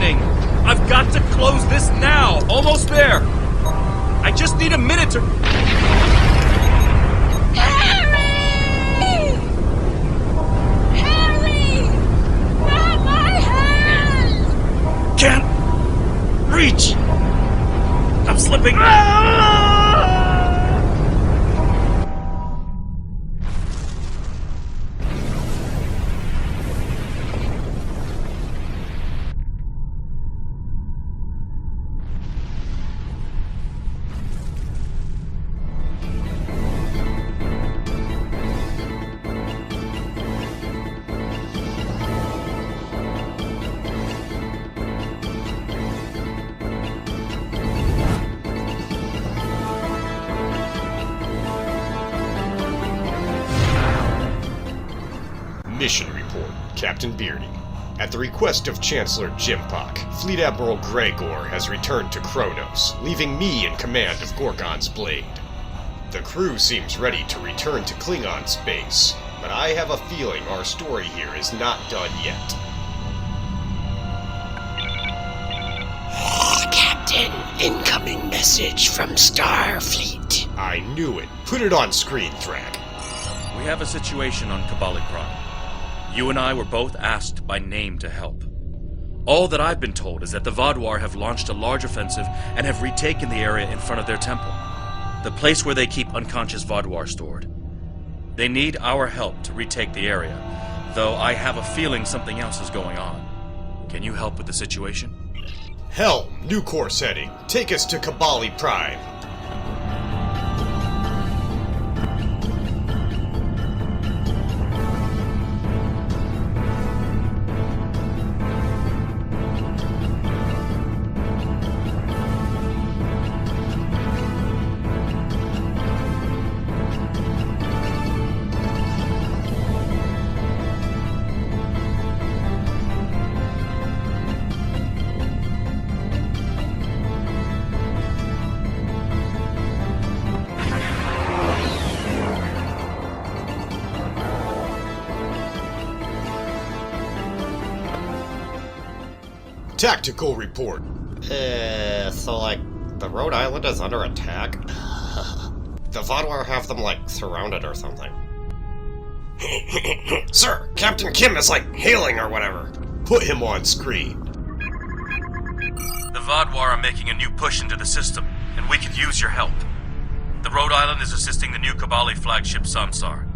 happening? I've got to close this now! Almost there! I just need a minute to... Harry! Harry! Not my hand! Can't reach! I'm slipping! Mission report, Captain Beardy. At the request of Chancellor Jimpok, Fleet Admiral Gregor has returned to Kronos, leaving me in command of Gorgon's Blade. The crew seems ready to return to Klingon space, but I have a feeling our story here is not done yet. Captain, incoming message from Starfleet. I knew it. Put it on screen, Thrak. We have a situation on Cabali Prime. You and I were both asked by name to help. All that I've been told is that the Vaadwaur have launched a large offensive and have retaken the area in front of their temple, the place where they keep unconscious Vaadwaur stored. They need our help to retake the area, though I have a feeling something else is going on. Can you help with the situation? Helm, new course heading. Take us to Cabali Prime. Tactical report. So the Rhode Island is under attack? The Vaadwaur have them, surrounded or something. Sir, Captain Kim is, hailing or whatever. Put him on screen. The Vaadwaur are making a new push into the system, and we could use your help. The Rhode Island is assisting the new Cabali flagship Sansar,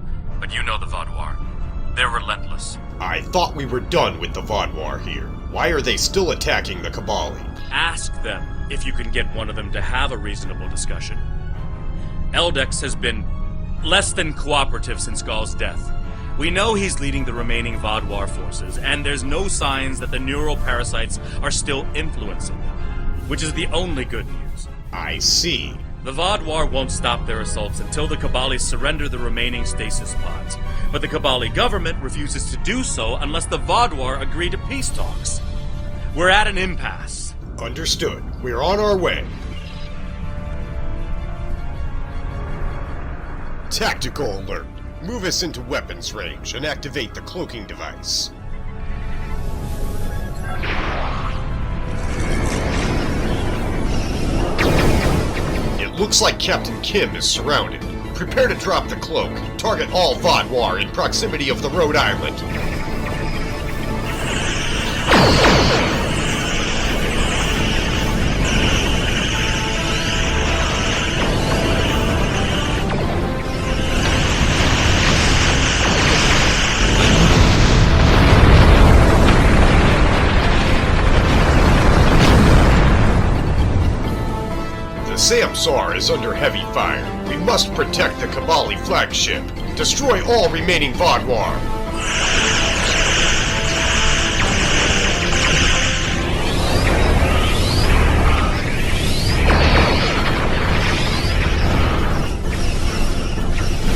but you know the Vaadwaur. They're relentless. I thought we were done with the Vaadwaur here. Why are they still attacking the Cabali? Ask them if you can get one of them to have a reasonable discussion. Eldex has been less than cooperative since Gall's death. We know he's leading the remaining Vaadwaur forces, and there's no signs that the neural parasites are still influencing them, which is the only good news. I see. The Vaadwaur won't stop their assaults until the Cabali surrender the remaining stasis pods, but the Cabali government refuses to do so unless the Vaadwaur agree to peace talks. We're at an impasse. Understood. We're on our way. Tactical alert. Move us into weapons range and activate the cloaking device. It looks like Captain Kim is surrounded. Prepare to drop the cloak. Target all Vaadwaur in proximity of the Rhode Island. Samsar is under heavy fire. We must protect the Cabali flagship. Destroy all remaining Vaadwaur.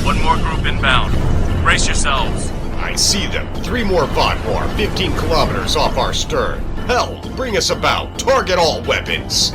One more group inbound. Brace yourselves. I see them. 3 more Vaadwaur, 15 kilometers off our stern. Helm, bring us about. Target all weapons.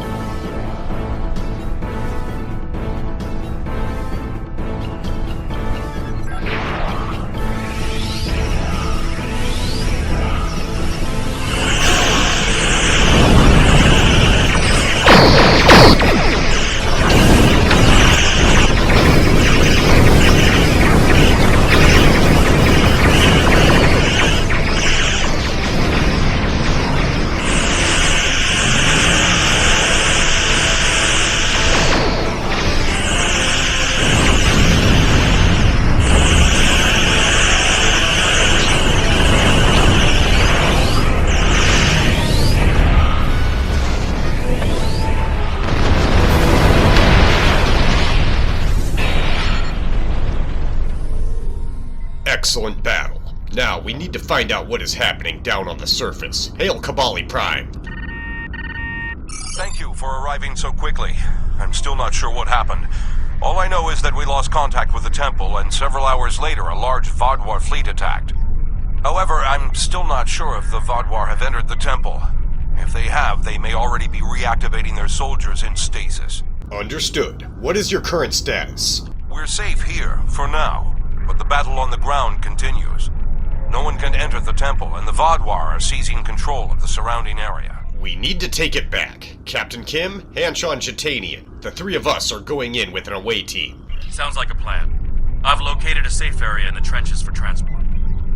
Excellent battle. Now, we need to find out what is happening down on the surface. Hail Cabali Prime. Thank you for arriving so quickly. I'm still not sure what happened. All I know is that we lost contact with the temple, and several hours later a large Vaadwaur fleet attacked. However, I'm still not sure if the Vaadwaur have entered the temple. If they have, they may already be reactivating their soldiers in stasis. Understood. What is your current status? We're safe here, for now, but the battle on the ground continues. No one can enter the temple, and the Vaadwaur are seizing control of the surrounding area. We need to take it back. Captain Kim, Hanshan Jatanian. The three of us are going in with an away team. Sounds like a plan. I've located a safe area in the trenches for transport.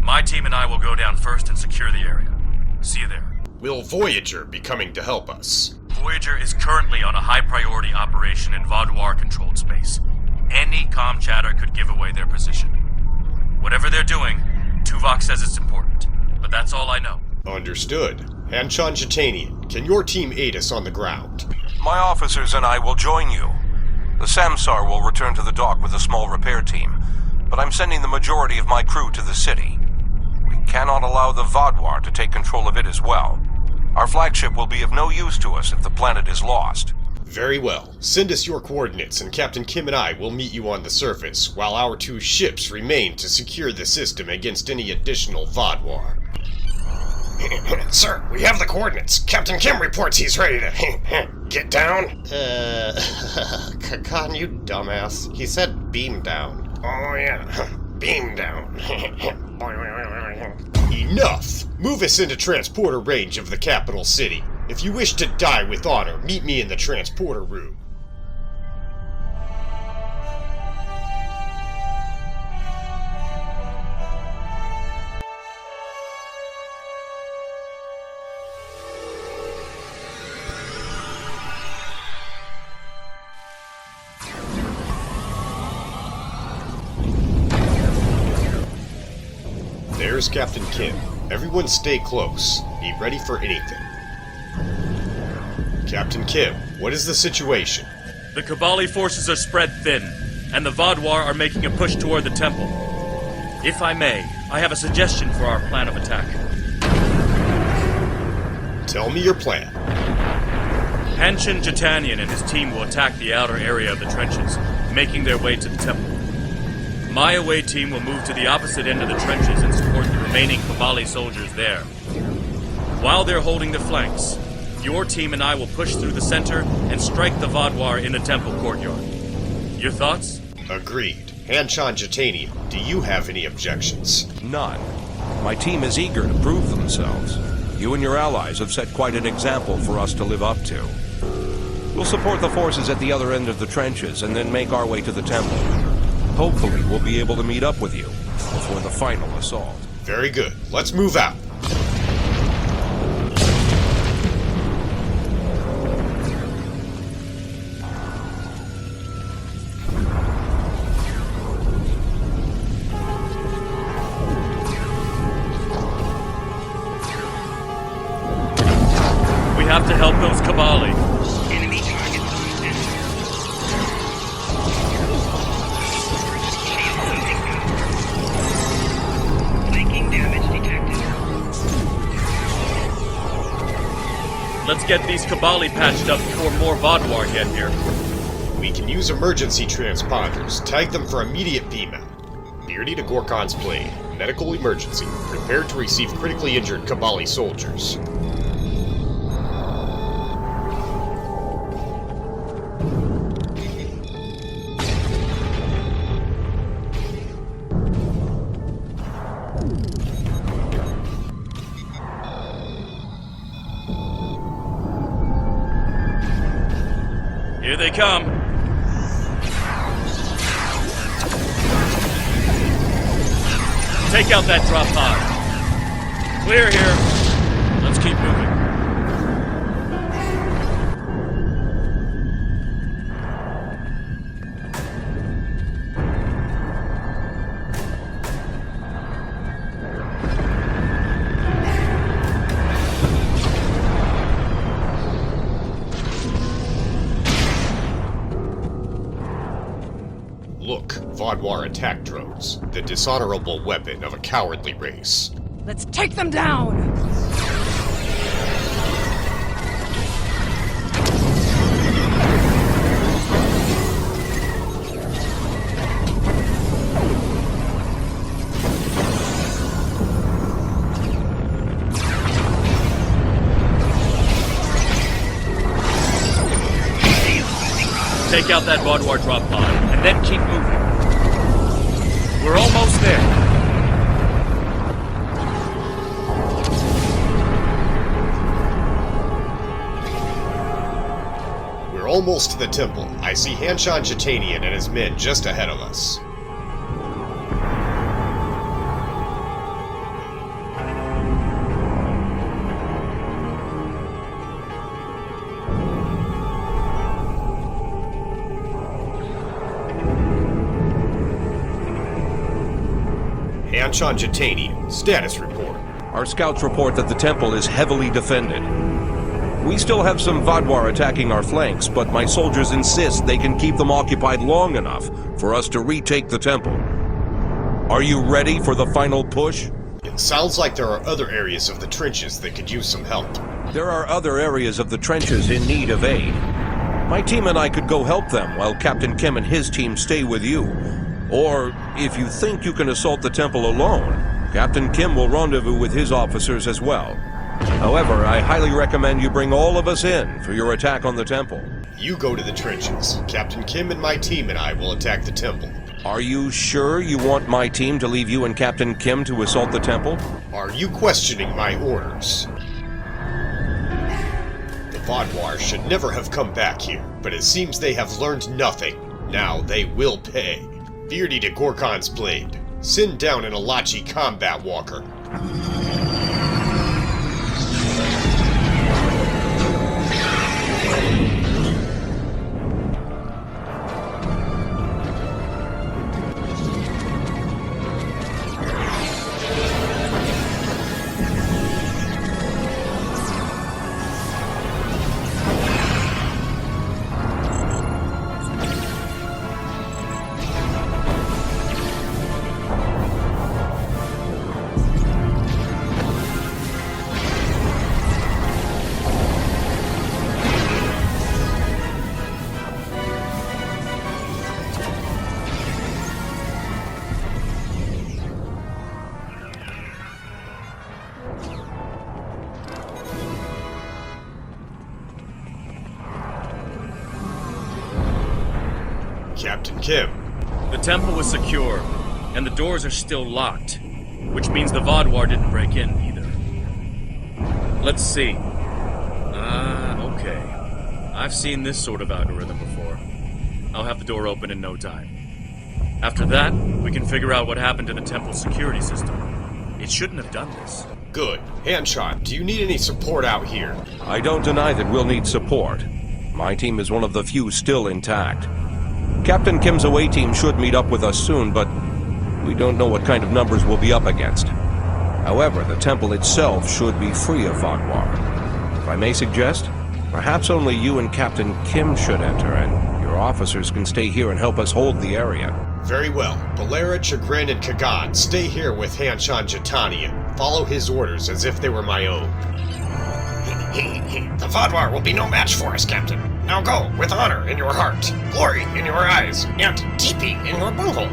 My team and I will go down first and secure the area. See you there. Will Voyager be coming to help us? Voyager is currently on a high-priority operation in Vaadwaur-controlled space. Any comm chatter could give away their position. Whatever they're doing, Tuvok says it's important, but that's all I know. Understood. Hanshan Jatanian, can your team aid us on the ground? My officers and I will join you. The Samsar will return to the dock with a small repair team, but I'm sending the majority of my crew to the city. We cannot allow the Vaadwaur to take control of it as well. Our flagship will be of no use to us if the planet is lost. Very well. Send us your coordinates and Captain Kim and I will meet you on the surface, while our two ships remain to secure the system against any additional Vaadwaur. Sir, we have the coordinates. Captain Kim reports he's ready to get down. Kakan, you dumbass. He said beam down. Oh yeah, beam down. Enough! Move us into transporter range of the capital city. If you wish to die with honor, meet me in the transporter room. There's Captain Kim. Everyone stay close. Be ready for anything. Captain Kim, what is the situation? The Cabali forces are spread thin, and the Vaadwaur are making a push toward the temple. If I may, I have a suggestion for our plan of attack. Tell me your plan. Hanshan Jatanian and his team will attack the outer area of the trenches, making their way to the temple. My away team will move to the opposite end of the trenches and support the remaining Cabali soldiers there. While they're holding the flanks, your team and I will push through the center and strike the Vaadwaur in the temple courtyard. Your thoughts? Agreed. Hanshan Jatanian, do you have any objections? None. My team is eager to prove themselves. You and your allies have set quite an example for us to live up to. We'll support the forces at the other end of the trenches and then make our way to the temple. Hopefully, we'll be able to meet up with you before the final assault. Very good. Let's move out. We have to help those Cabali. Enemy target flanking damage detected. Let's get these Cabali patched up before more Vaadwaur get here. We can use emergency transponders. Tag them for immediate beam out. Beardy to Gorkon's blade. Medical emergency. Prepare to receive critically injured Cabali soldiers. Here they come. Take out that drop pod. Clear here. Let's keep moving. Look, Vaudouar attack drones, the dishonorable weapon of a cowardly race. Let's take them down! Take out that Vaudouar drop pod, and then keep moving. We're almost there. We're almost to the temple. I see Hanshan Jatanian and his men just ahead of us. Hanshan Jatanian, status report. Our scouts report that the temple is heavily defended. We still have some Vaudouar attacking our flanks, but my soldiers insist they can keep them occupied long enough for us to retake the temple. Are you ready for the final push? It sounds like there are other areas of the trenches that could use some help. There are other areas of the trenches in need of aid. My team and I could go help them while Captain Kim and his team stay with you. Or, if you think you can assault the temple alone, Captain Kim will rendezvous with his officers as well. However, I highly recommend you bring all of us in for your attack on the temple. You go to the trenches. Captain Kim and my team and I will attack the temple. Are you sure you want my team to leave you and Captain Kim to assault the temple? Are you questioning my orders? The Vaudouar should never have come back here, but it seems they have learned nothing. Now they will pay. Beardy to Gorkon's blade. Send down an Alachi combat walker. Captain Kim. The temple was secure, and the doors are still locked, which means the Vaudouar didn't break in either. Let's see. Okay. I've seen this sort of algorithm before. I'll have the door open in no time. After that, we can figure out what happened to the temple's security system. It shouldn't have done this. Good. Hanshan, do you need any support out here? I don't deny that we'll need support. My team is one of the few still intact. Captain Kim's away team should meet up with us soon, but we don't know what kind of numbers we'll be up against. However, the temple itself should be free of Vaudouar. If I may suggest, perhaps only you and Captain Kim should enter, and your officers can stay here and help us hold the area. Very well. Balera, Chagrin, and Kagan, stay here with Hanshan Jatanian. Follow his orders as if they were my own. The Vaudouar will be no match for us, Captain. Now go, with honor in your heart, glory in your eyes, and teepee in your bunghole.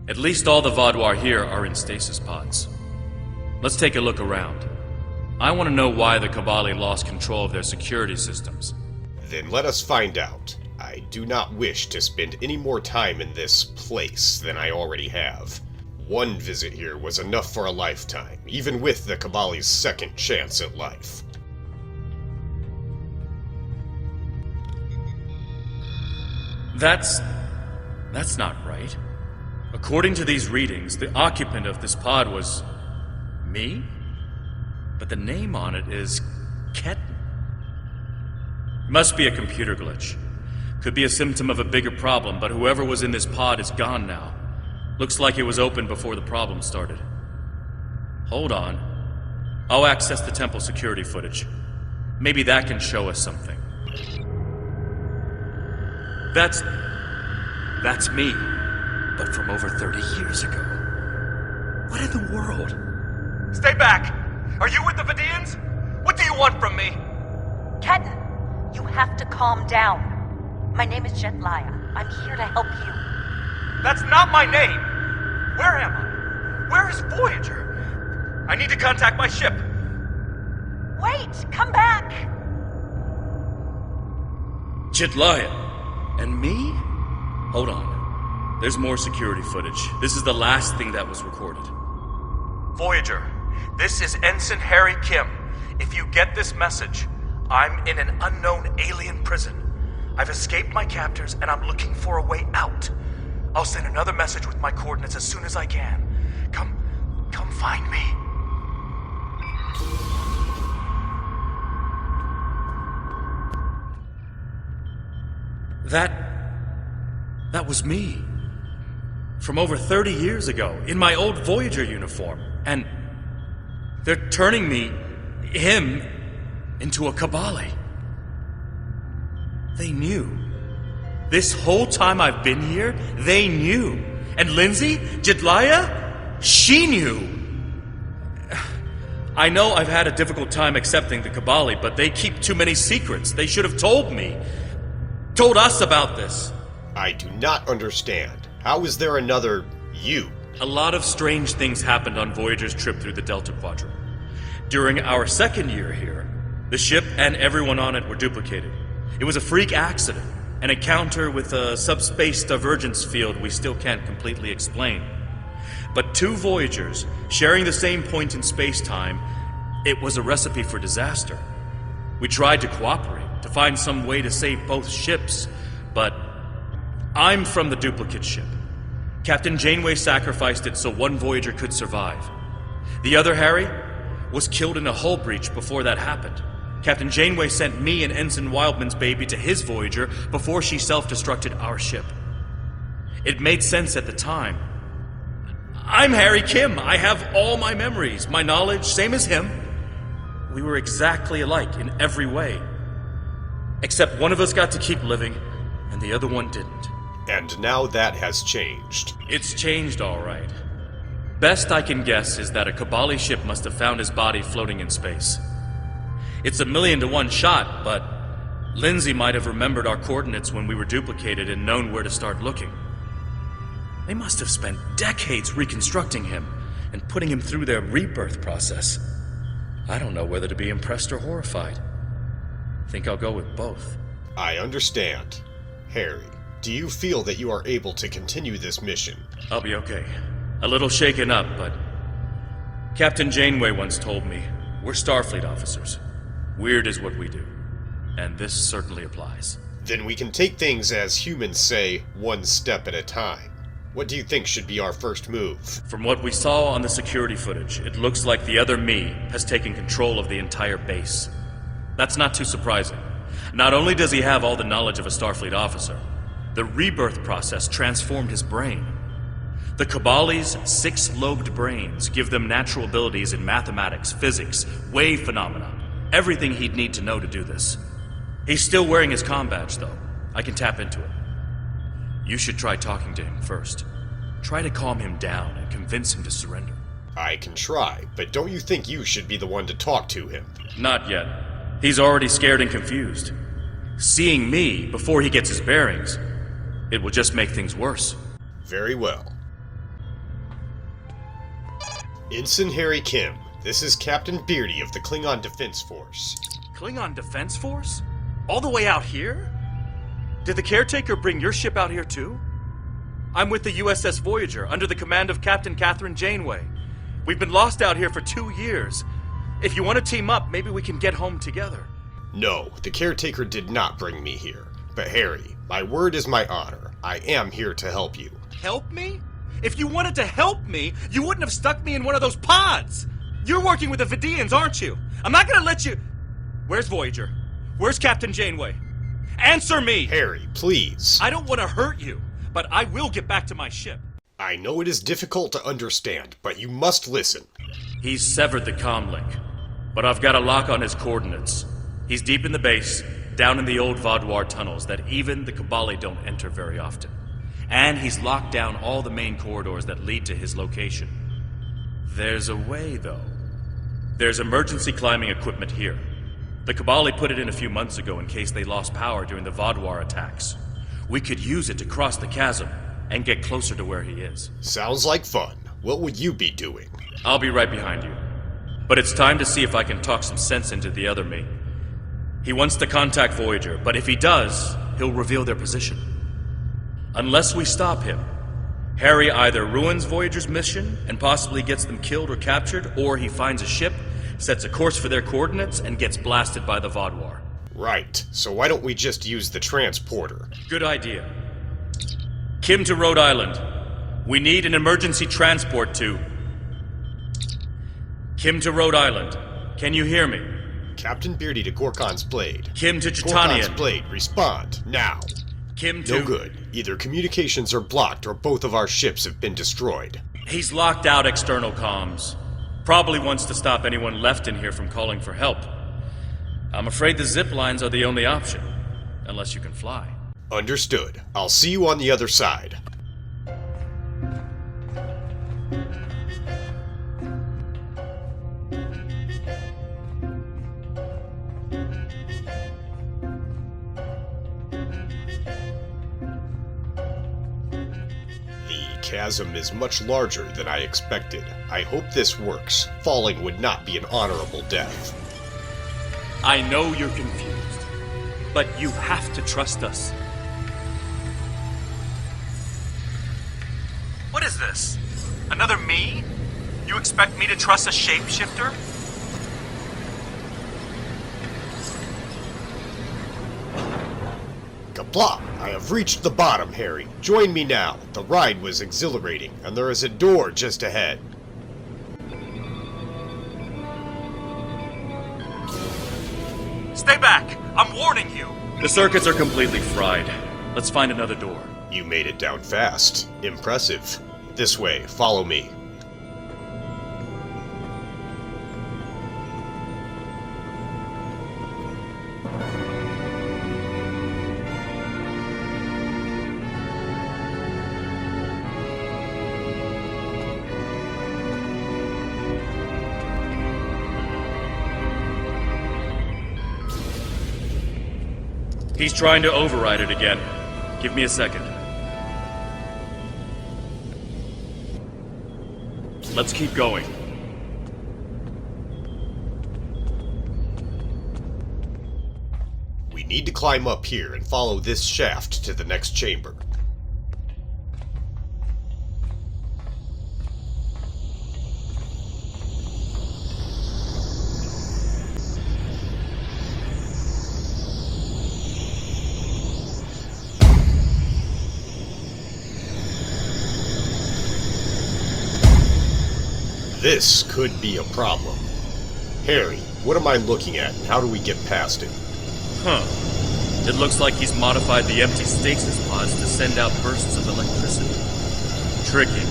At least all the Vaudouar here are in stasis pods. Let's take a look around. I want to know why the Cabali lost control of their security systems. Then let us find out. I do not wish to spend any more time in this place than I already have. One visit here was enough for a lifetime, even with the Cabali's second chance at life. That's not right. According to these readings, the occupant of this pod was me? But the name on it is Ketan. Must be a computer glitch. Could be a symptom of a bigger problem, but whoever was in this pod is gone now. Looks like it was open before the problem started. Hold on. I'll access the temple security footage. Maybe that can show us something. That's me, but from over 30 years ago. What in the world? Stay back! Are you with the Vidians? What do you want from me? Kenton, you have to calm down. My name is Jetlaya. I'm here to help you. That's not my name! Where am I? Where is Voyager? I need to contact my ship. Wait! Come back! Jetlaya? And me? Hold on. There's more security footage. This is the last thing that was recorded. Voyager, this is Ensign Harry Kim. If you get this message, I'm in an unknown alien prison. I've escaped my captors and I'm looking for a way out. I'll send another message with my coordinates as soon as I can. Come find me. That was me. From over 30 years ago, in my old Voyager uniform. And they're turning him, into a Cabali. They knew. This whole time I've been here, they knew. And Lindsay, Jetlaya, she knew. I know I've had a difficult time accepting the Cabali, but they keep too many secrets. They should have told me. Told us about this. I do not understand. How is there another you? A lot of strange things happened on Voyager's trip through the Delta Quadrant. During our second year here, the ship and everyone on it were duplicated. It was a freak accident, an encounter with a subspace divergence field we still can't completely explain. But two Voyagers, sharing the same point in space-time, it was a recipe for disaster. We tried to cooperate, to find some way to save both ships, but I'm from the duplicate ship. Captain Janeway sacrificed it so one Voyager could survive. The other, Harry, was killed in a hull breach before that happened. Captain Janeway sent me and Ensign Wildman's baby to his Voyager before she self-destructed our ship. It made sense at the time. I'm Harry Kim. I have all my memories, my knowledge, same as him. We were exactly alike in every way. Except one of us got to keep living, and the other one didn't. And now that has changed. It's changed, all right. Best I can guess is that a Cabali ship must have found his body floating in space. It's a 1,000,000 to 1 shot, but Lindsay might have remembered our coordinates when we were duplicated and known where to start looking. They must have spent decades reconstructing him and putting him through their rebirth process. I don't know whether to be impressed or horrified. Think I'll go with both. I understand. Harry, do you feel that you are able to continue this mission? I'll be okay. A little shaken up, but Captain Janeway once told me, we're Starfleet officers. Weird is what we do. And this certainly applies. Then we can take things, as humans say, one step at a time. What do you think should be our first move? From what we saw on the security footage, it looks like the other me has taken control of the entire base. That's not too surprising. Not only does he have all the knowledge of a Starfleet officer, the rebirth process transformed his brain. The Cabali's 6-lobed brains give them natural abilities in mathematics, physics, wave phenomena, everything he'd need to know to do this. He's still wearing his comm badge, though. I can tap into it. You should try talking to him first. Try to calm him down and convince him to surrender. I can try, but don't you think you should be the one to talk to him? Not yet. He's already scared and confused. Seeing me before he gets his bearings, it will just make things worse. Very well. Ensign Harry Kim, this is Captain Beardy of the Klingon Defense Force. Klingon Defense Force? All the way out here? Did the caretaker bring your ship out here too? I'm with the USS Voyager, under the command of Captain Catherine Janeway. We've been lost out here for 2 years. If you want to team up, maybe we can get home together. No, the caretaker did not bring me here. But Harry, my word is my honor. I am here to help you. Help me? If you wanted to help me, you wouldn't have stuck me in one of those pods! You're working with the Vidians, aren't you? I'm not gonna let you... Where's Voyager? Where's Captain Janeway? Answer me! Harry, please. I don't want to hurt you, but I will get back to my ship. I know it is difficult to understand, but you must listen. He's severed the comm link. but I've got a lock on his coordinates. He's deep in the base, down in the old Vaadwaur tunnels that even the Cabali don't enter very often. And he's locked down all the main corridors that lead to his location. There's a way, though. There's emergency climbing equipment here. The Cabali put it in a few months ago in case they lost power during the Vaadwaur attacks. We could use it to cross the chasm and get closer to where he is. Sounds like fun. What would you be doing? I'll be right behind you. But it's time to see if I can talk some sense into the other me. He wants to contact Voyager, but if he does, he'll reveal their position. Unless we stop him, Harry either ruins Voyager's mission and possibly gets them killed or captured, or he finds a ship, sets a course for their coordinates, and gets blasted by the Vaadwaur. Right, so why don't we just use the transporter? Good idea. Kim to Rhode Island. We need an emergency transport to... Kim to Rhode Island. Can you hear me? Captain Beardy to Gorkon's Blade. Kim to Gorkon's Titanian. Blade, respond, now. Kim to... No good. Either communications are blocked or both of our ships have been destroyed. He's locked out external comms. Probably wants to stop anyone left in here from calling for help. I'm afraid the zip lines are the only option. Unless you can fly. Understood. I'll see you on the other side. The chasm is much larger than I expected. I hope this works. Falling would not be an honorable death. I know you're confused, but you have to trust us. What is this? Another me? You expect me to trust a shapeshifter? Kapla! I have reached the bottom, Harry. Join me now. The ride was exhilarating, and there is a door just ahead. Stay back! I'm warning you! The circuits are completely fried. Let's find another door. You made it down fast. Impressive. This way, follow me. He's trying to override it again. Give me a second. Let's keep going. We need to climb up here and follow this shaft to the next chamber. This could be a problem. Harry, what am I looking at, and how do we get past it? Huh. It looks like he's modified the empty stasis pods to send out bursts of electricity. Tricky.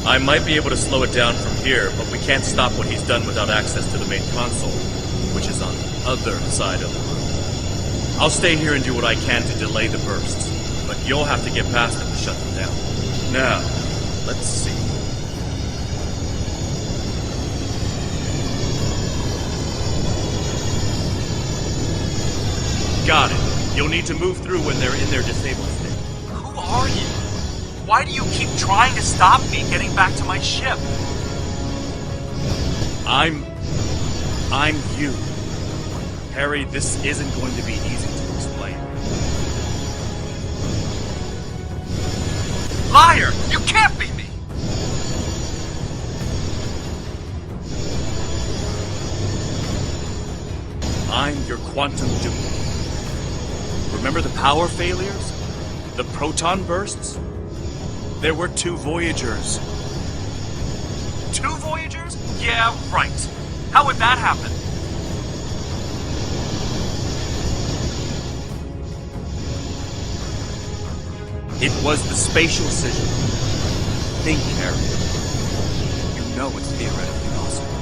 I might be able to slow it down from here, but we can't stop what he's done without access to the main console, which is on the other side of the room. I'll stay here and do what I can to delay the bursts, but you'll have to get past them to shut them down. Now, let's see. Got it. You'll need to move through when they're in their disabled state. Who are you? Why do you keep trying to stop me getting back to my ship? I'm you. Harry, this isn't going to be easy to explain. Liar! You can't be me! I'm your quantum duplicate. Remember the power failures? The proton bursts? There were 2 Voyagers. 2 Voyagers? Yeah, right. How would that happen? It was the spatial scission. Think, Harry. You know it's theoretically possible.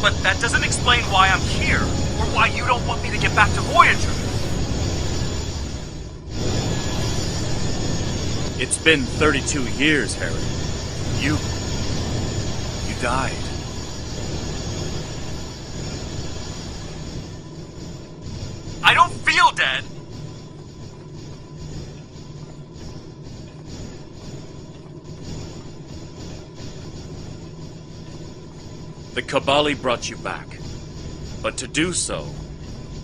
But that doesn't explain why I'm here, or why you don't want me to get back to Voyager. It's been 32 years, Harry. You died. I don't feel dead! The Cabali brought you back. But to do so,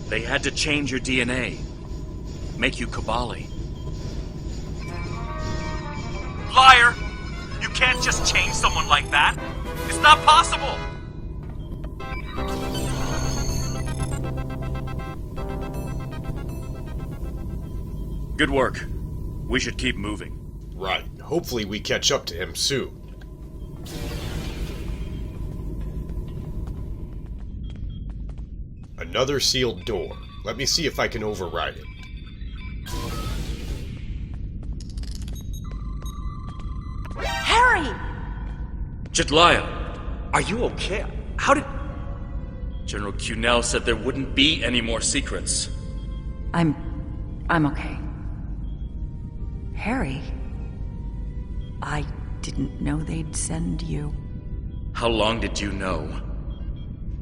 they had to change your DNA. Make you Cabali. Liar! You can't just change someone like that! It's not possible! Good work. We should keep moving. Right. Hopefully we catch up to him soon. Another sealed door. Let me see if I can override it. Harry! Jetlaya, are you okay? How did... General Cunell said there wouldn't be any more secrets. I'm okay. Harry, I didn't know they'd send you. How long did you know?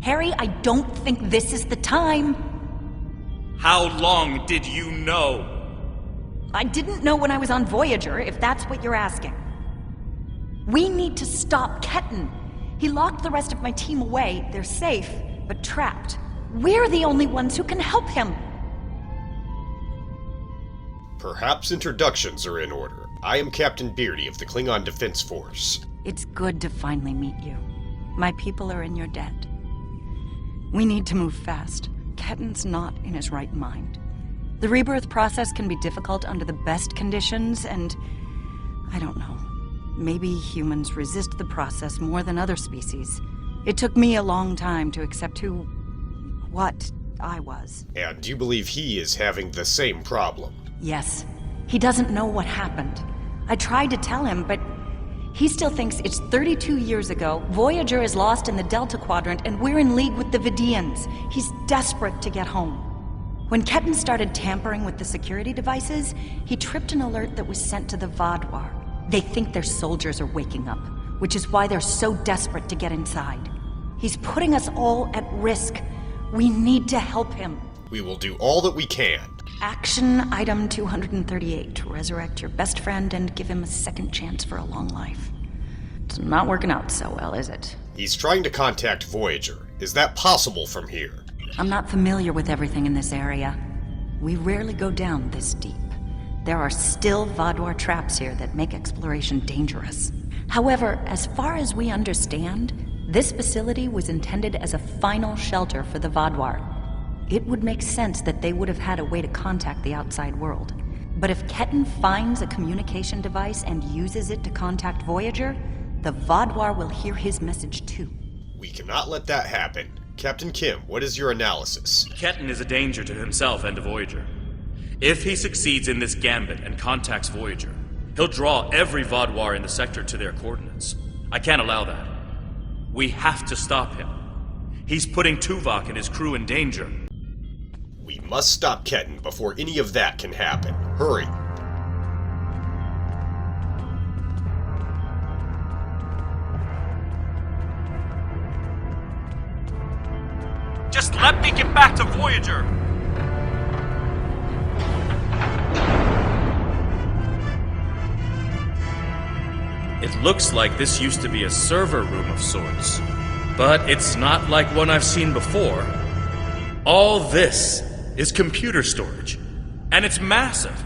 Harry, I don't think this is the time. How long did you know? I didn't know when I was on Voyager, if that's what you're asking. We need to stop Ketan. He locked the rest of my team away. They're safe, but trapped. We're the only ones who can help him. Perhaps introductions are in order. I am Captain Beardy of the Klingon Defense Force. It's good to finally meet you. My people are in your debt. We need to move fast. Ketan's not in his right mind. The rebirth process can be difficult under the best conditions, and I don't know. Maybe humans resist the process more than other species. It took me a long time to accept what I was. And you believe he is having the same problem? Yes. He doesn't know what happened. I tried to tell him, but he still thinks it's 32 years ago, Voyager is lost in the Delta Quadrant, and we're in league with the Vidians. He's desperate to get home. When Ketan started tampering with the security devices, he tripped an alert that was sent to the Vaadwaur. They think their soldiers are waking up, which is why they're so desperate to get inside. He's putting us all at risk. We need to help him. We will do all that we can. Action item 238. Resurrect your best friend and give him a second chance for a long life. It's not working out so well, is it? He's trying to contact Voyager. Is that possible from here? I'm not familiar with everything in this area. We rarely go down this deep. There are still Vaadwaur traps here that make exploration dangerous. However, as far as we understand, this facility was intended as a final shelter for the Vaadwaur. It would make sense that they would have had a way to contact the outside world. But if Ketan finds a communication device and uses it to contact Voyager, the Vaadwaur will hear his message too. We cannot let that happen. Captain Kim, what is your analysis? Ketan is a danger to himself and to Voyager. If he succeeds in this gambit and contacts Voyager, he'll draw every Vaadwaur in the sector to their coordinates. I can't allow that. We have to stop him. He's putting Tuvok and his crew in danger. We must stop Ketan before any of that can happen. Hurry. Just let me get back to Voyager! It looks like this used to be a server room of sorts, but it's not like one I've seen before. All this is computer storage, and it's massive.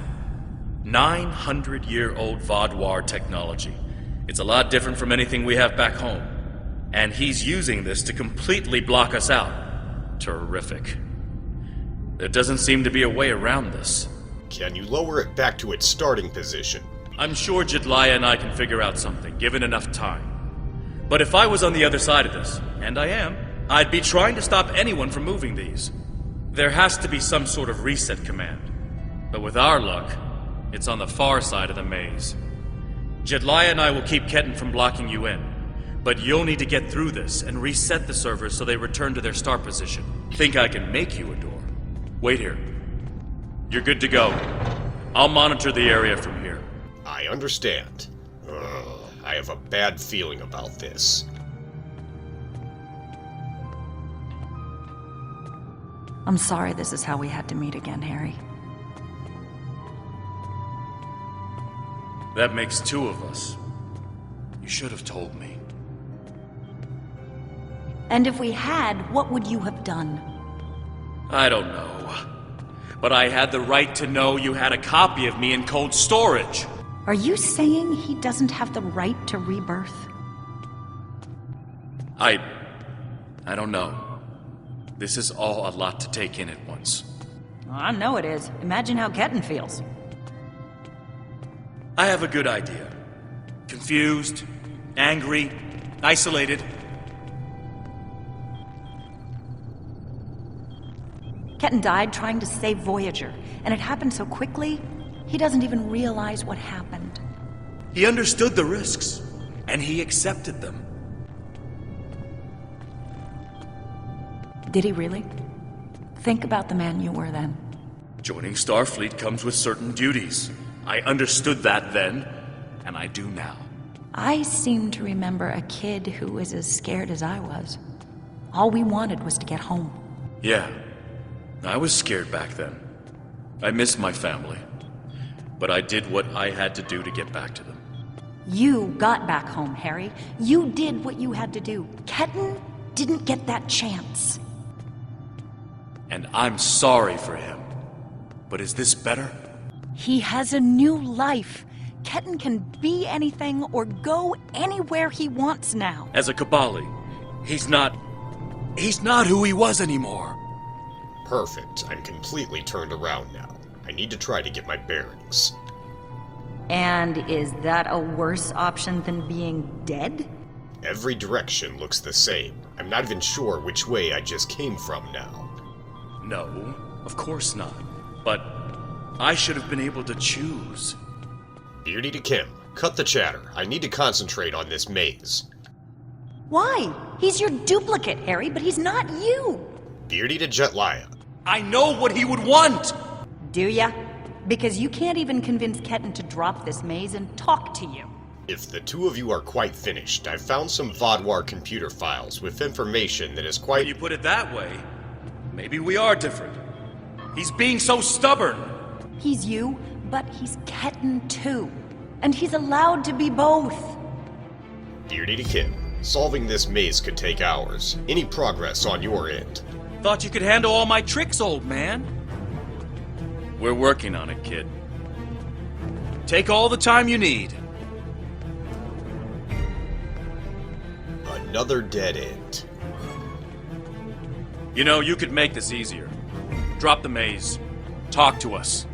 900-year-old Vaadwaur technology. It's a lot different from anything we have back home. And he's using this to completely block us out. Terrific. There doesn't seem to be a way around this. Can you lower it back to its starting position? I'm sure Jetlaya and I can figure out something, given enough time. But if I was on the other side of this, and I am, I'd be trying to stop anyone from moving these. There has to be some sort of reset command. But with our luck, it's on the far side of the maze. Jetlaya and I will keep Ketan from blocking you in. But you'll need to get through this and reset the servers so they return to their start position. Think I can make you a door? Wait here. You're good to go. I'll monitor the area from here. I understand. I have a bad feeling about this. I'm sorry this is how we had to meet again, Harry. That makes two of us. You should have told me. And if we had, what would you have done? I don't know. But I had the right to know you had a copy of me in cold storage. Are you saying he doesn't have the right to rebirth? I don't know. This is all a lot to take in at once. I know it is. Imagine how Ketten feels. I have a good idea. Confused, angry, isolated. Ketten died trying to save Voyager, and it happened so quickly, he doesn't even realize what happened. He understood the risks, and he accepted them. Did he really? Think about the man you were then. Joining Starfleet comes with certain duties. I understood that then, and I do now. I seem to remember a kid who was as scared as I was. All we wanted was to get home. Yeah, I was scared back then. I missed my family. But I did what I had to do to get back to them. You got back home, Harry. You did what you had to do. Ketten didn't get that chance. And I'm sorry for him. But is this better? He has a new life. Ketten can be anything or go anywhere he wants now. As a Cabali, he's not who he was anymore. Perfect. I'm completely turned around now. I need to try to get my bearings. And is that a worse option than being dead? Every direction looks the same. I'm not even sure which way I just came from now. No, of course not. But I should have been able to choose. Beardy to Kim, cut the chatter. I need to concentrate on this maze. Why? He's your duplicate, Harry, but he's not you. Beardy to Jetlaya. I know what he would want! Do ya? Because you can't even convince Ketten to drop this maze and talk to you. If the two of you are quite finished, I've found some Vodwar computer files with information that is quite... When you put it that way, maybe we are different. He's being so stubborn! He's you, but he's Ketten too. And he's allowed to be both. Beardy to Kim. Solving this maze could take hours. Any progress on your end? Thought you could handle all my tricks, old man. We're working on it, kid. Take all the time you need. Another dead end. You know, you could make this easier. Drop the maze. Talk to us.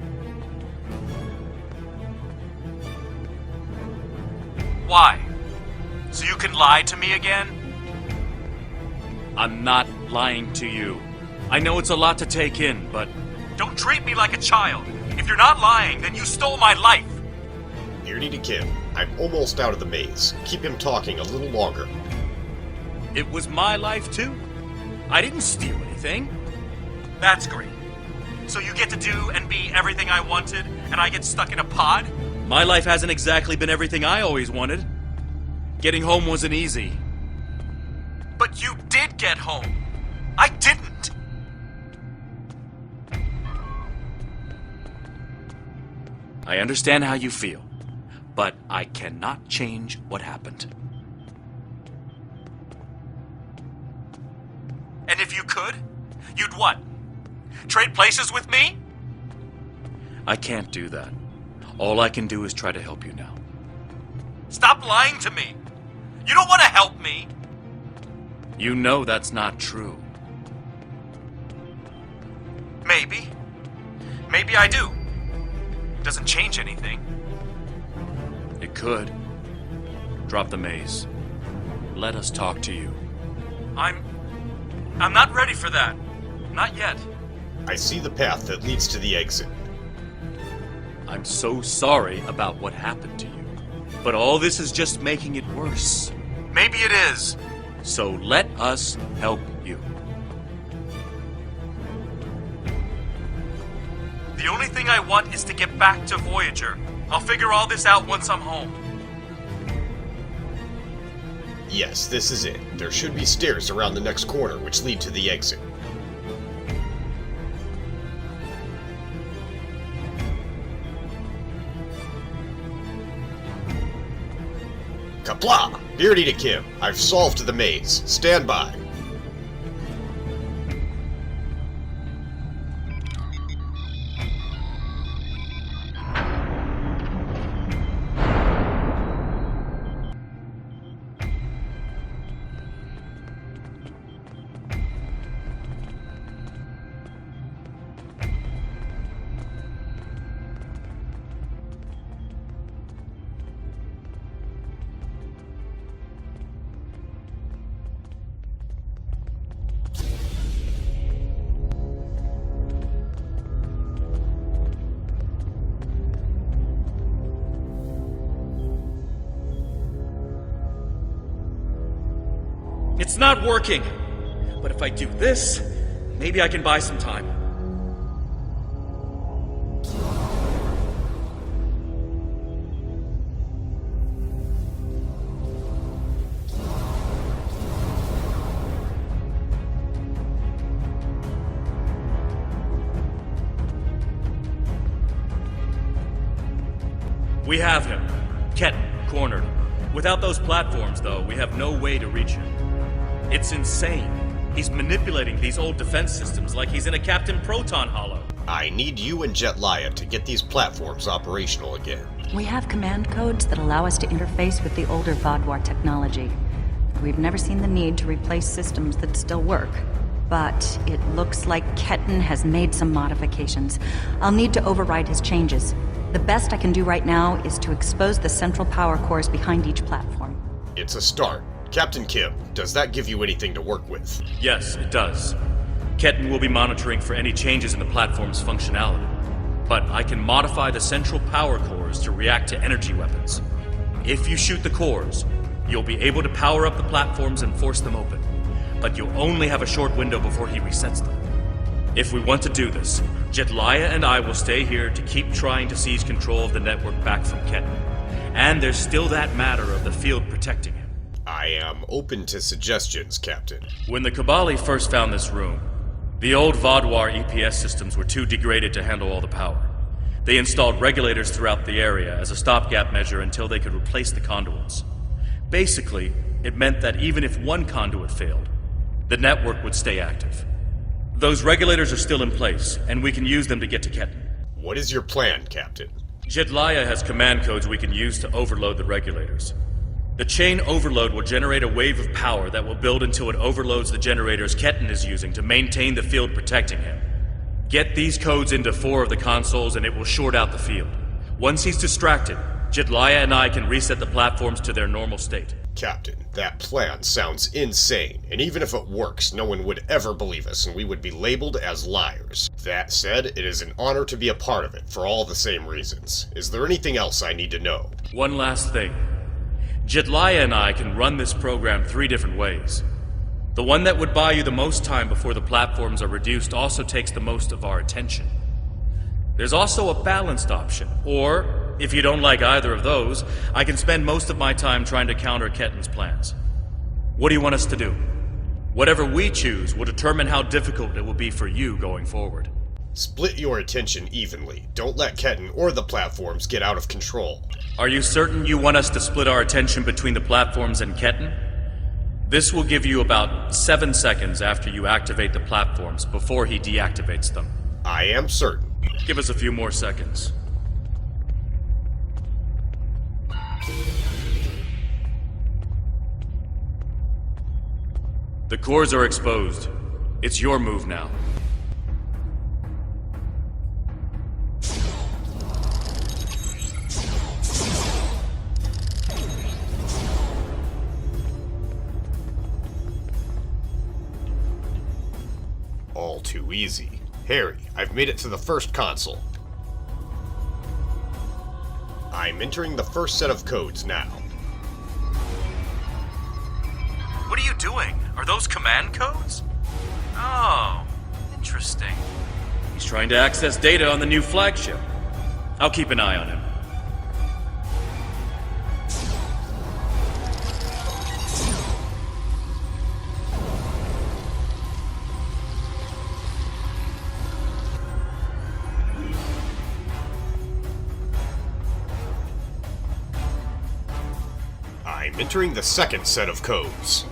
Why? So you can lie to me again? I'm not lying to you. I know it's a lot to take in, but don't treat me like a child. If you're not lying, then you stole my life. Beardy to Kim. I'm almost out of the maze. Keep him talking a little longer. It was my life too. I didn't steal anything. That's great. So you get to do and be everything I wanted, and I get stuck in a pod? My life hasn't exactly been everything I always wanted. Getting home wasn't easy. But you did get home. I didn't. I understand how you feel, but I cannot change what happened. And if you could, you'd what? Trade places with me? I can't do that. All I can do is try to help you now. Stop lying to me! You don't want to help me! You know that's not true. Maybe. Maybe I do. Doesn't change anything. It could. Drop the maze. Let us talk to you. I'm not ready for that. Not yet. I see the path that leads to the exit. I'm so sorry about what happened to you. But all this is just making it worse. Maybe it is. So let us help you. The only thing I want is to get back to Voyager. I'll figure all this out once I'm home. Yes, this is it. There should be stairs around the next corner which lead to the exit. Kapla! Beardy to Kim. I've solved the maze. Stand by. It's not working. But if I do this, maybe I can buy some time. We have him. Ketten, cornered. Without those platforms, though, we have no way to reach him. It's insane. He's manipulating these old defense systems like he's in a Captain Proton hollow. I need you and Jetlaya to get these platforms operational again. We have command codes that allow us to interface with the older Vaadwaur technology. We've never seen the need to replace systems that still work. But it looks like Ketten has made some modifications. I'll need to override his changes. The best I can do right now is to expose the central power cores behind each platform. It's a start. Captain Kim, does that give you anything to work with? Yes, it does. Ketten will be monitoring for any changes in the platform's functionality. But I can modify the central power cores to react to energy weapons. If you shoot the cores, you'll be able to power up the platforms and force them open. But you'll only have a short window before he resets them. If we want to do this, Jetlaya and I will stay here to keep trying to seize control of the network back from Ketten. And there's still that matter of the field protecting him. I am open to suggestions, Captain. When the Cabali first found this room, the old Vaadwaur EPS systems were too degraded to handle all the power. They installed regulators throughout the area as a stopgap measure until they could replace the conduits. Basically, it meant that even if one conduit failed, the network would stay active. Those regulators are still in place, and we can use them to get to Ketten. What is your plan, Captain? Jetlaya has command codes we can use to overload the regulators. The chain overload will generate a wave of power that will build until it overloads the generators Ketten is using to maintain the field protecting him. Get these codes into 4 of the consoles and it will short out the field. Once he's distracted, Jetlaya and I can reset the platforms to their normal state. Captain, that plan sounds insane, and even if it works, no one would ever believe us and we would be labeled as liars. That said, it is an honor to be a part of it for all the same reasons. Is there anything else I need to know? One last thing. Jetlaya and I can run this program 3 different ways. The one that would buy you the most time before the platforms are reduced also takes the most of our attention. There's also a balanced option, or, if you don't like either of those, I can spend most of my time trying to counter Ketten's plans. What do you want us to do? Whatever we choose will determine how difficult it will be for you going forward. Split your attention evenly. Don't let Ketten or the platforms get out of control. Are you certain you want us to split our attention between the platforms and Ketten? This will give you about 7 seconds after you activate the platforms before he deactivates them. I am certain. Give us a few more seconds. The cores are exposed. It's your move now. All too easy. Harry, I've made it to the first console. I'm entering the first set of codes now. doing? Are those command codes? Oh, interesting. He's trying to access data on the new flagship. I'll keep an eye on him. I'm entering the second set of codes.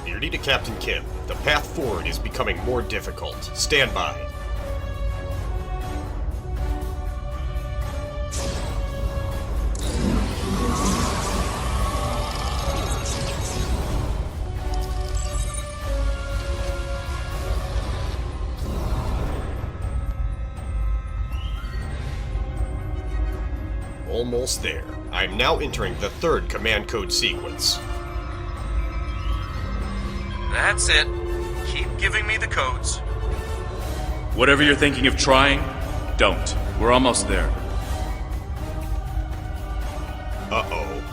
Beardy to Captain Kim. The path forward is becoming more difficult. Stand by. Almost there. I'm now entering the third command code sequence. That's it. Keep giving me the codes. Whatever you're thinking of trying, don't. We're almost there. Uh-oh.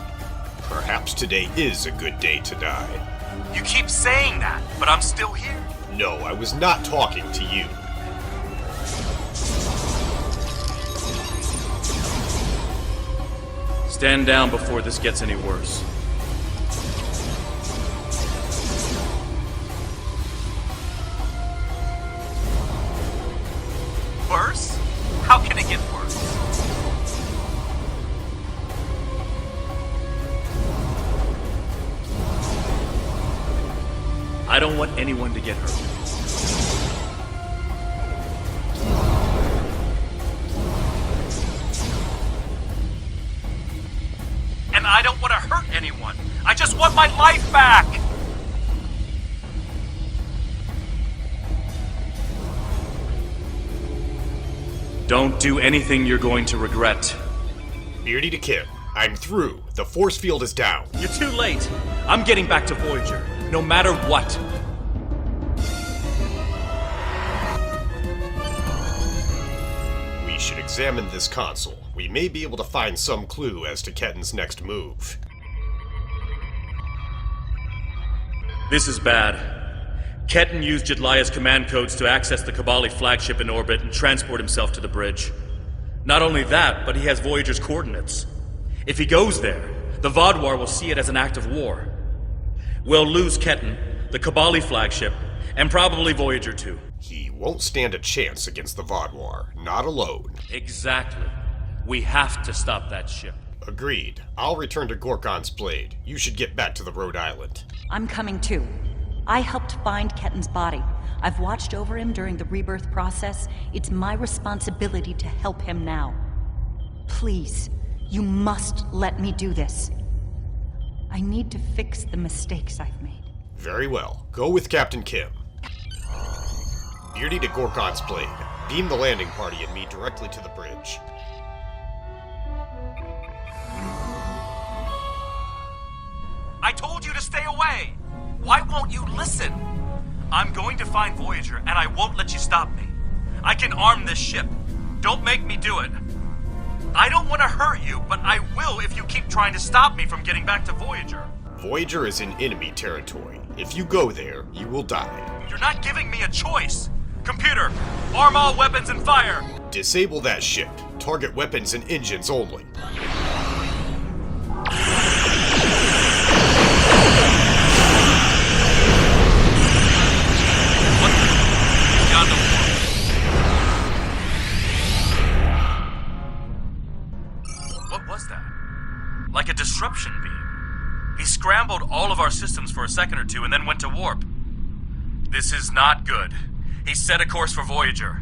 Perhaps today is a good day to die. You keep saying that, but I'm still here. No, I was not talking to you. Stand down before this gets any worse. Worse? How can it get worse? I don't want anyone to get hurt. And I don't want to hurt anyone. I just want my life back! Don't do anything you're going to regret. Beardy to Kim. I'm through. The force field is down. You're too late. I'm getting back to Voyager, no matter what. We should examine this console. We may be able to find some clue as to Ketten's next move. This is bad. Ketten used Jedliah's command codes to access the Cabali flagship in orbit and transport himself to the bridge. Not only that, but he has Voyager's coordinates. If he goes there, the Vaadwaur will see it as an act of war. We'll lose Ketten, the Cabali flagship, and probably Voyager too. He won't stand a chance against the Vaadwaur, not alone. Exactly. We have to stop that ship. Agreed. I'll return to Gorkon's blade. You should get back to the Rhode Island. I'm coming too. I helped find Ketten's body. I've watched over him during the rebirth process. It's my responsibility to help him now. Please, you must let me do this. I need to fix the mistakes I've made. Very well. Go with Captain Kim. Beardy to Gorkon's blade. Beam the landing party and me directly to the bridge. I told you to stay away! Why won't you listen? I'm going to find Voyager, and I won't let you stop me. I can arm this ship. Don't make me do it. I don't want to hurt you, but I will if you keep trying to stop me from getting back to Voyager. Voyager is in enemy territory. If you go there, you will die. You're not giving me a choice. Computer, arm all weapons and fire! Disable that ship. Target weapons and engines only. What was that? Like a disruption beam. He scrambled all of our systems for a second or two and then went to warp. This is not good. He set a course for Voyager.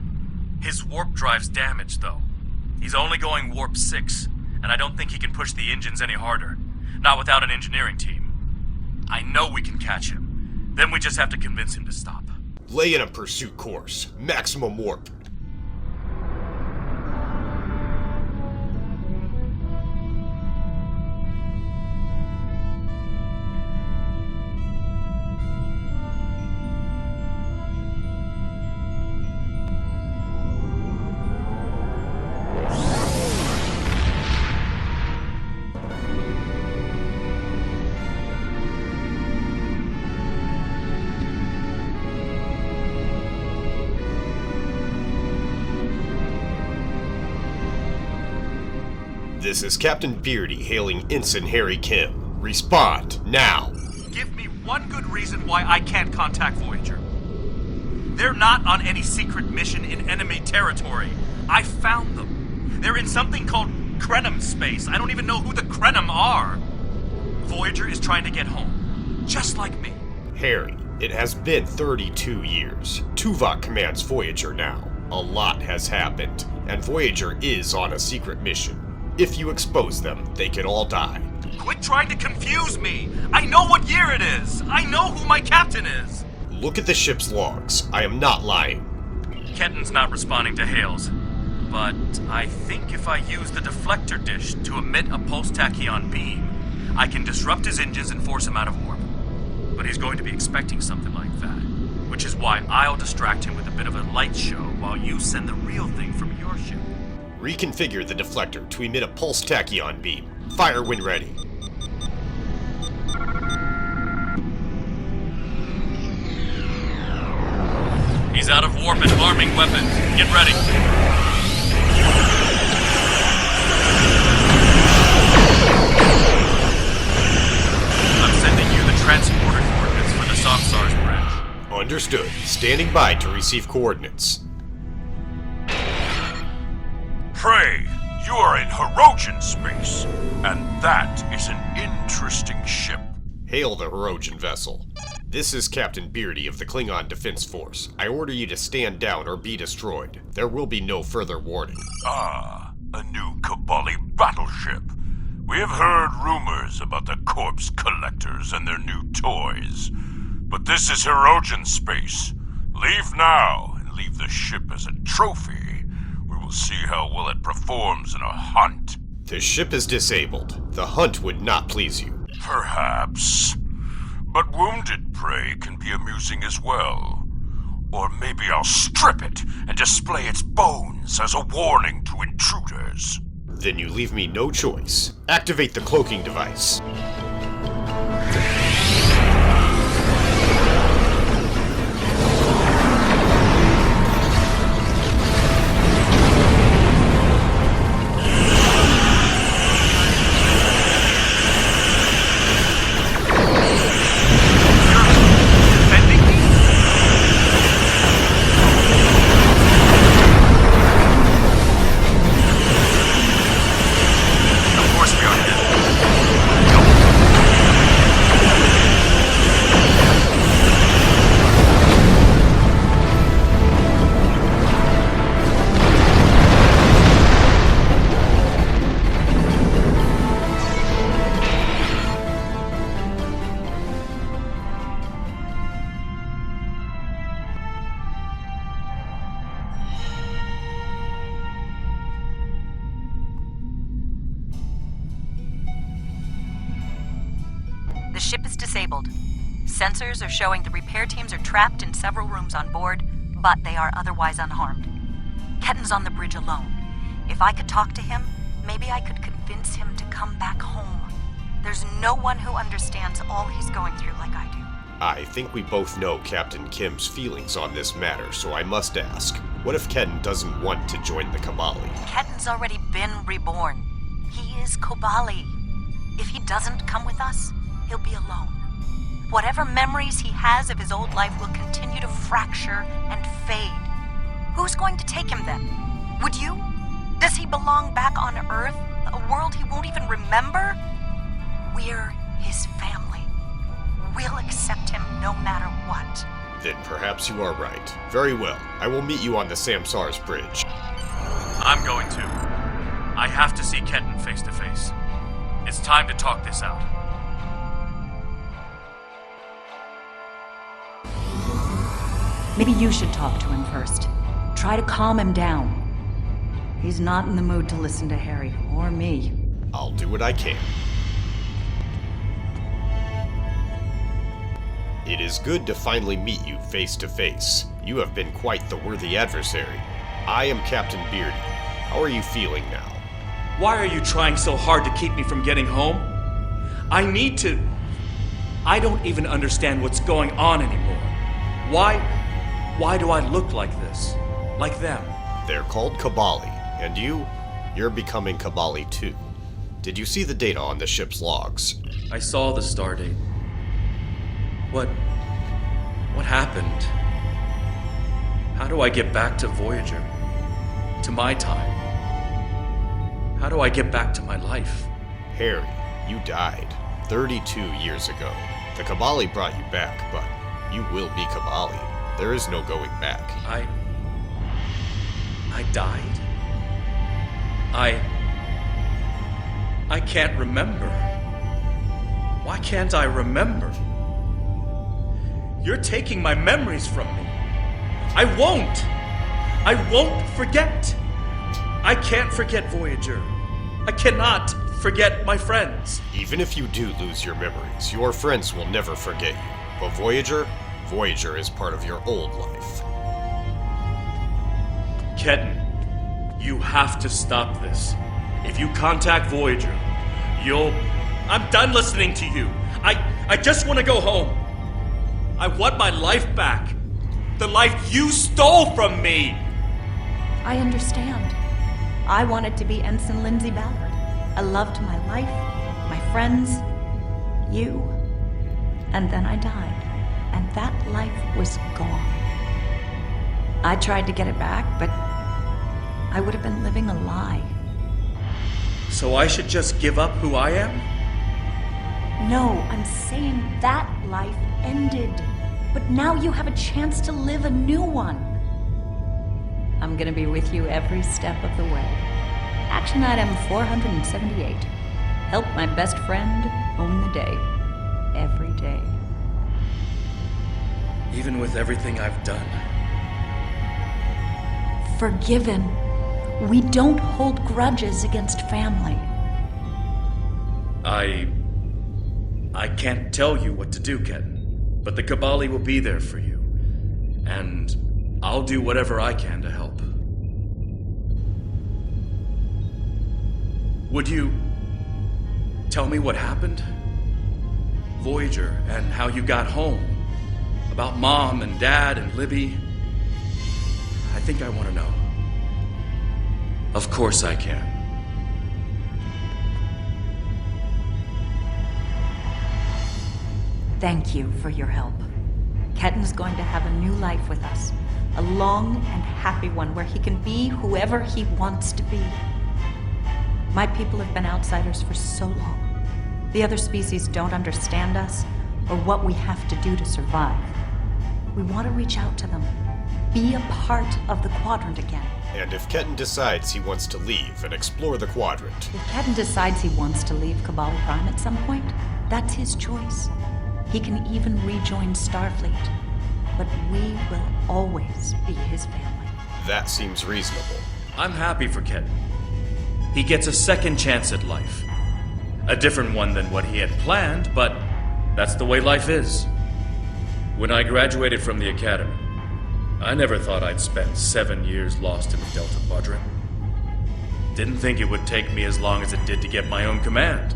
His warp drive's damaged, though. He's only going warp 6, and I don't think he can push the engines any harder. Not without an engineering team. I know we can catch him. Then we just have to convince him to stop. Lay in a pursuit course. Maximum warp. This is Captain Beardy hailing Ensign Harry Kim. Respond, now. Give me one good reason why I can't contact Voyager. They're not on any secret mission in enemy territory. I found them. They're in something called Krenim space. I don't even know who the Krenim are. Voyager is trying to get home, just like me. Harry, it has been 32 years. Tuvok commands Voyager now. A lot has happened, and Voyager is on a secret mission. If you expose them, they could all die. Quit trying to confuse me! I know what year it is! I know who my captain is! Look at the ship's logs. I am not lying. Kenton's not responding to hails, but I think if I use the deflector dish to emit a pulse tachyon beam, I can disrupt his engines and force him out of warp. But he's going to be expecting something like that, which is why I'll distract him with a bit of a light show while you send the real thing from your ship. Reconfigure the deflector to emit a pulse tachyon beam. Fire when ready. He's out of warp and arming weapons. Get ready. I'm sending you the transporter coordinates for the Samsar's bridge. Understood. Standing by to receive coordinates. Prey, you are in Hirogen space, and that is an interesting ship. Hail the Hirogen vessel. This is Captain Beardy of the Klingon Defense Force. I order you to stand down or be destroyed. There will be no further warning. Ah, a new Cabali battleship. We have heard rumors about the corpse collectors and their new toys. But this is Hirogen space. Leave now and leave the ship as a trophy. We will see how well it performs in a hunt. The ship is disabled. The hunt would not please you. Perhaps. But wounded prey can be amusing as well. Or maybe I'll strip it and display its bones as a warning to intruders. Then you leave me no choice. Activate the cloaking device. The ship is disabled. Sensors are showing the repair teams are trapped in several rooms on board, but they are otherwise unharmed. Ketton's on the bridge alone. If I could talk to him, maybe I could convince him to come back home. There's no one who understands all he's going through like I do. I think we both know Captain Kim's feelings on this matter, so I must ask, what if Ketton doesn't want to join the Cabali? Ketton's already been reborn. He is Cabali. If he doesn't come with us, he'll be alone. Whatever memories he has of his old life will continue to fracture and fade. Who's going to take him then? Would you? Does he belong back on Earth? A world he won't even remember? We're his family. We'll accept him no matter what. Then perhaps you are right. Very well. I will meet you on the Samsar's bridge. I'm going to. I have to see Kenton face to face. It's time to talk this out. Maybe you should talk to him first. Try to calm him down. He's not in the mood to listen to Harry or me. I'll do what I can. It is good to finally meet you face to face. You have been quite the worthy adversary. I am Captain Beardy. How are you feeling now? Why are you trying so hard to keep me from getting home? I don't even understand what's going on anymore. Why do I look like this? Like them? They're called Cabali, and you're becoming Cabali too. Did you see the data on the ship's logs? I saw the stardate. What happened? How do I get back to Voyager? To my time? How do I get back to my life? Harry, you died 32 years ago. The Cabali brought you back, but you will be Cabali. There is no going back. I died? I can't remember. Why can't I remember? You're taking my memories from me. I won't forget. I can't forget Voyager. I cannot forget my friends. Even if you do lose your memories, your friends will never forget you. But Voyager is part of your old life. Ketan, you have to stop this. If you contact Voyager, I'm done listening to you. I just want to go home. I want my life back. The life you stole from me. I understand. I wanted to be Ensign Lindsay Ballard. I loved my life, my friends, you, and then I died, and that life was gone. I tried to get it back, but I would have been living a lie. So I should just give up who I am? No, I'm saying that life ended. But now you have a chance to live a new one. I'm gonna be with you every step of the way. Action item 478. Help my best friend own the day. Every day. Even with everything I've done. Forgiven. We don't hold grudges against family. I can't tell you what to do, Ketan. But the Cabali will be there for you. And I'll do whatever I can to help. Would you tell me what happened? Voyager, and how you got home. About Mom and Dad and Libby. I think I want to know. Of course I can. Thank you for your help. Ketan's going to have a new life with us. A long and happy one where he can be whoever he wants to be. My people have been outsiders for so long. The other species don't understand us or what we have to do to survive. We want to reach out to them. Be a part of the Quadrant again. And if Ketan decides he wants to leave and explore the Quadrant... If Ketan decides he wants to leave Cabali Prime at some point, that's his choice. He can even rejoin Starfleet. But we will always be his family. That seems reasonable. I'm happy for Ketan. He gets a second chance at life. A different one than what he had planned, but that's the way life is. When I graduated from the Academy, I never thought I'd spend 7 years lost in the Delta Quadrant. Didn't think it would take me as long as it did to get my own command.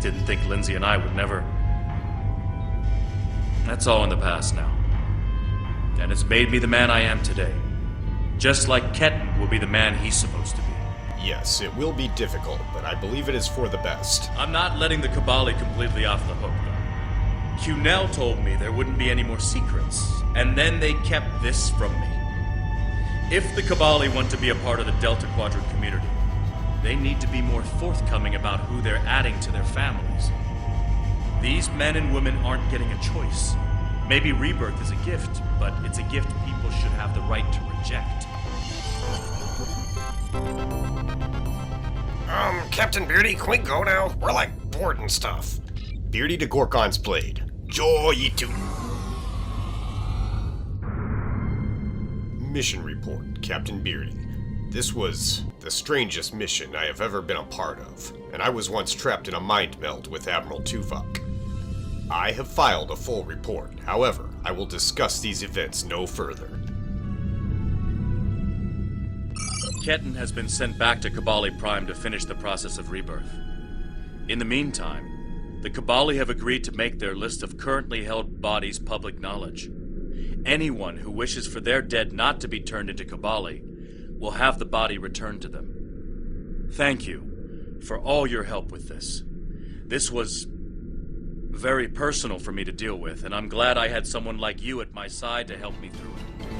Didn't think Lindsay and I would never... That's all in the past now. And it's made me the man I am today. Just like Ketan will be the man he's supposed to be. Yes, it will be difficult, but I believe it is for the best. I'm not letting the Cabali completely off the hook, though. Cunell told me there wouldn't be any more secrets, and then they kept this from me. If the Cabali want to be a part of the Delta Quadrant community, they need to be more forthcoming about who they're adding to their families. These men and women aren't getting a choice. Maybe rebirth is a gift, but it's a gift people should have the right to reject. Captain Beardy, can we go now? We're like bored and stuff. Beardy to Gorkon's blade. Joy to. Mission report, Captain Beardy. This was the strangest mission I have ever been a part of, and I was once trapped in a mind meld with Admiral Tuvok. I have filed a full report. However, I will discuss these events no further. Ketan has been sent back to Cabali Prime to finish the process of rebirth. In the meantime, the Cabali have agreed to make their list of currently held bodies public knowledge. Anyone who wishes for their dead not to be turned into Cabali will have the body returned to them. Thank you for all your help with this. This was very personal for me to deal with, and I'm glad I had someone like you at my side to help me through it.